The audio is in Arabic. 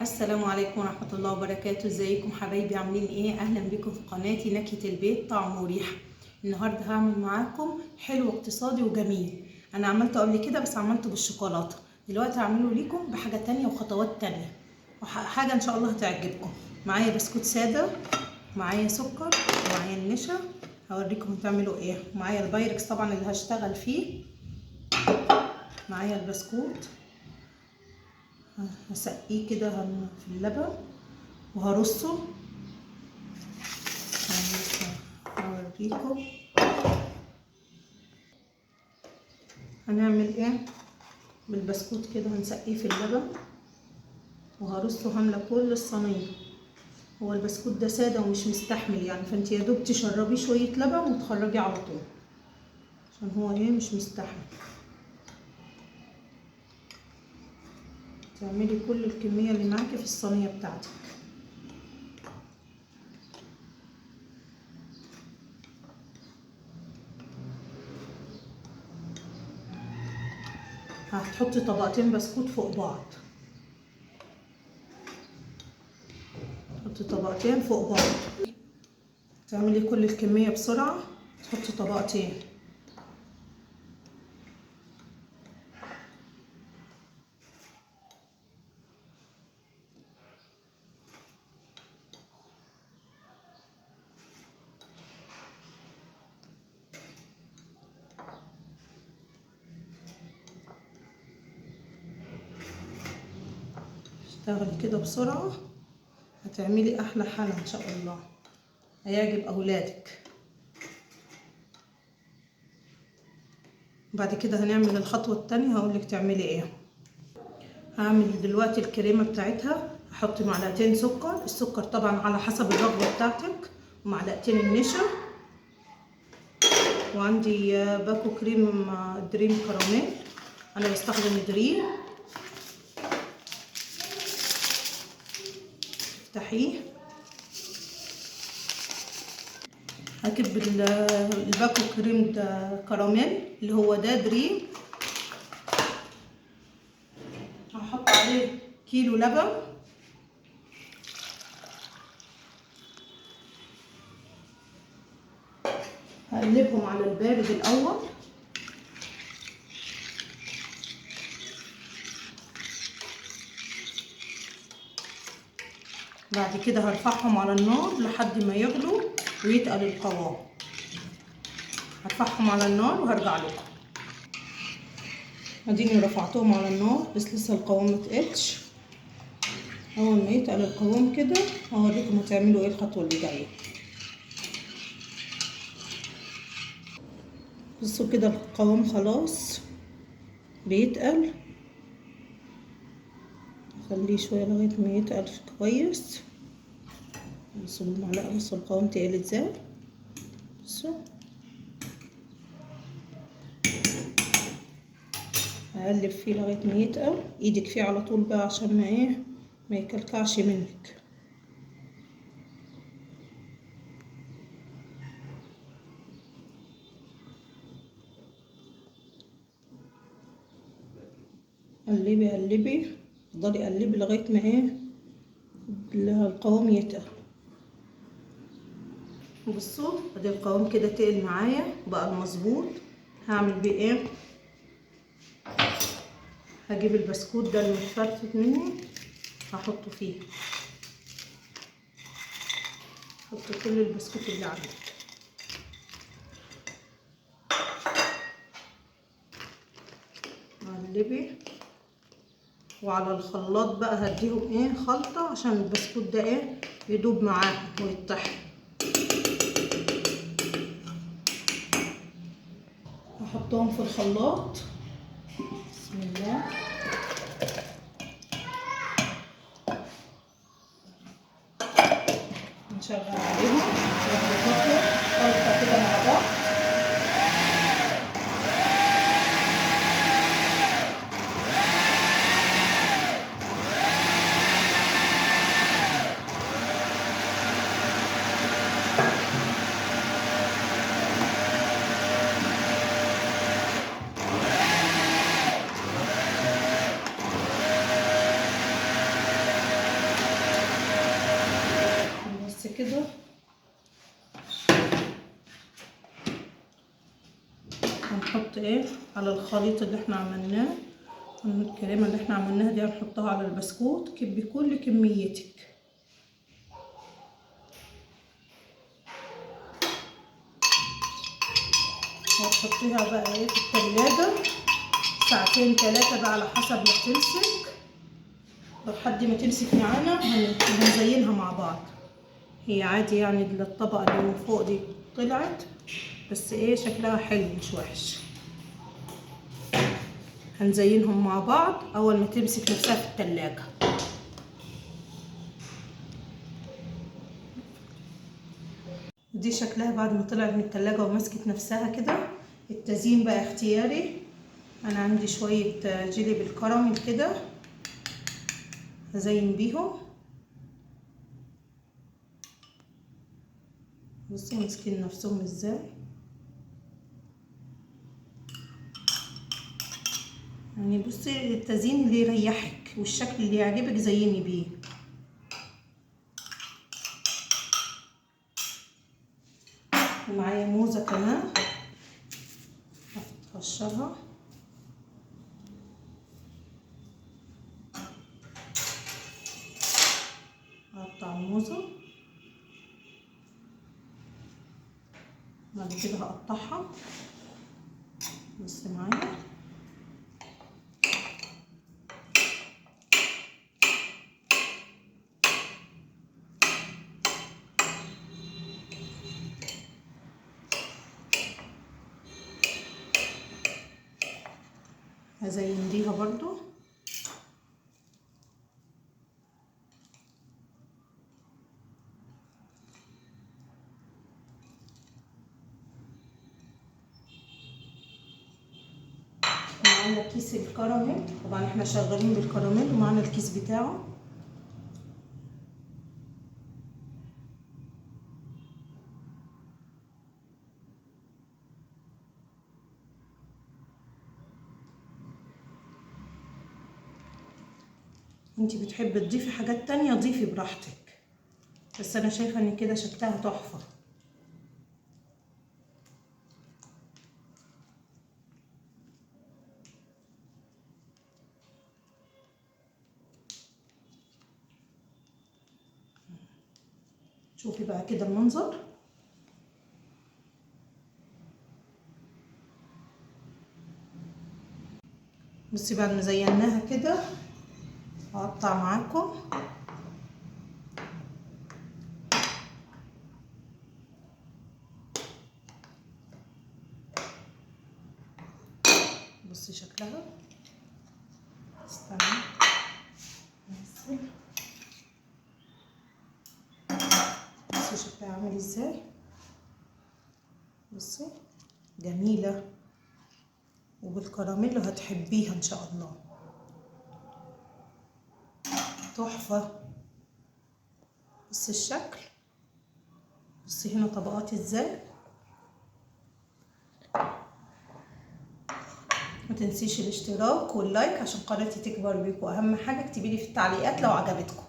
السلام عليكم ورحمة الله وبركاته. ازيكم حبايبي؟ عاملين ايه؟ اهلا بكم في قناتي نكهة البيت طعم وريحة. النهاردة هعمل معاكم حلو اقتصادي وجميل. انا عملته قبل كده بس عملته بالشوكولاتة، دلوقتي هعمله ليكم بحاجة تانية وخطوات تانية وحاجة ان شاء الله هتعجبكم. معايا بسكوت سادة، معايا سكر، ومعايا النشا. هوريكم تعملوا ايه. معايا البايركس طبعا اللي هشتغل فيه، معايا البسكوت هسقيه كده في اللبن وهرصه. هوريكم هنعمل ايه بالبسكوت كده. هنسقيه في اللبن وهرصه، هامله كل الصينيه. هو البسكوت ده ساده ومش مستحمل يعني، فانت يا دوب تشربيه شويه لبن وتخرجيه على طول عشان هو ايه مش مستحمل. تعملي كل الكميه اللي معاكي في الصينيه بتاعتك. هتحطي طبقتين بسكوت فوق بعض، حطي طبقتين فوق بعض. تعملي كل الكميه بسرعه، تحطي طبقتين. اشتغلي كده بسرعه، هتعملي احلى حلا ان شاء الله، هيعجب اولادك. بعد كده هنعمل الخطوه التانية، هقولك تعملي ايه. هعمل دلوقتي الكريمه بتاعتها. هحط معلقتين سكر، السكر طبعا على حسب الرغبه بتاعتك، ومعلقتين النشا، وعندي باكو كريم دريم كراميل، انا بستخدم دريم. افتحيه، هكب الباكو كريم ده كراميل اللي هو ده دريم. هحط عليه كيلو لبن، هقلبهم على البارد الاول. بعد كده هرفعهم على النار لحد ما يغلوا ويتقل القوام. هرفعهم على النار وهرجع لكم. اديني رفعتهم على النار بس لسه القوام متقلش. اول ما يتقل القوام كده هوريكم هتعملوا ايه الخطوه اللي جايه. بصوا كده القوام خلاص بيتقل، خليه شويه لغايه ما يتقل كويس. بصوا بالمعلقه، بصوا القوام تقل ازاي. بصوا هقلب فيه لغايه ما يتقل. ايدك فيه على طول بقى عشان ما ايه ما يكلكعش منك. قلبي قلبي، افضلي قلبي لغايه ما ايه القوام يتقل. بصوا ادي القوام كده تقل معايا بقى المظبوط. هعمل بيه ايه؟ هجيب البسكوت ده المتفرفت مني هحطه فيه. حط كل البسكوت اللي عندك. قلبي، وعلى الخلاط بقى هديهم ايه خلطة عشان البسكوت ده ايه يدوب معاهم ويتطحن. هحطهم في الخلاط. بسم الله. نشغل عليهم ونحط خلطة كده مع بعض. هنحط ايه على الخليط اللي احنا عملناه، الكريمه اللي احنا عملناها دي هنحطها على البسكوت بكل كميتك. وهتحطيها بقى ايه في التلاجة ساعتين 3 بقى على حسب ما تمسك، لحد ما تمسك معانا. هنزينها مع بعض. هي عادي يعني الطبقة اللي من فوق دي طلعت، بس ايه شكلها حلو مش وحش. هنزينهم مع بعض اول ما تمسك نفسها في التلاجة. دي شكلها بعد ما طلعت من التلاجة ومسكت نفسها كده. التزيين بقى اختياري. انا عندي شوية جيلي بالكراميل كده هزين بيهم. بصوا ماسكين نفسهم ازاي. يعني بصي التزيين اللي يريحك والشكل اللي يعجبك زيني بيه. ومعايا موزة كمان هفقشرها. هقطع الموزة بعد كده هقطعها. بص معايا هزين ديها برضو. معانا كيس الكراميل، طبعا احنا شغالين بالكراميل ومعانا الكيس بتاعه. انتي بتحبي تضيفي حاجات تانية ضيفي براحتك، بس انا شايفة ان كده شكلها تحفة. شوفي بقى كده المنظر. بصي بعد ما زيناها كده هقطع معاكم. بصي شكلها. استنى بصي شكلها عامل ازاي. بصي جميلة وبالكراميل هتحبيها ان شاء الله. تحفة. بصي الشكل. بصي هنا طبقات ازاي. ما تنسيش الاشتراك واللايك عشان قناتي تكبر بيكم. اهم حاجة اكتبي لي في التعليقات لو عجبتكم.